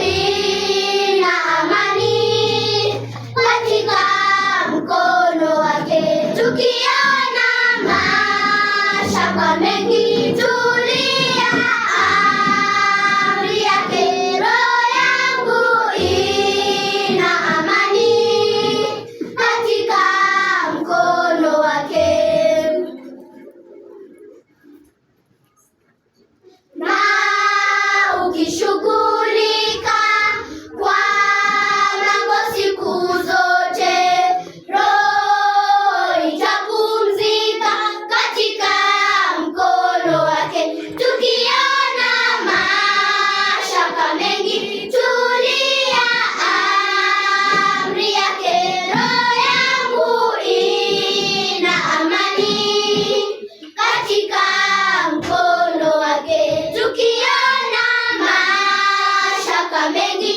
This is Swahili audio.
ina amani katika mkono wake. Tukiona mashaka mengi, tulia, amri yake. Roho yangu ina amani katika mkono wake. Na ukishughulika kwa mambo siku zote, roho itapumzika katika mkono wake. Tukiona mashaka mengi, tulia, amri yake. Roho yangu ina amani katika mkono wake. Tukiona mashaka mengi,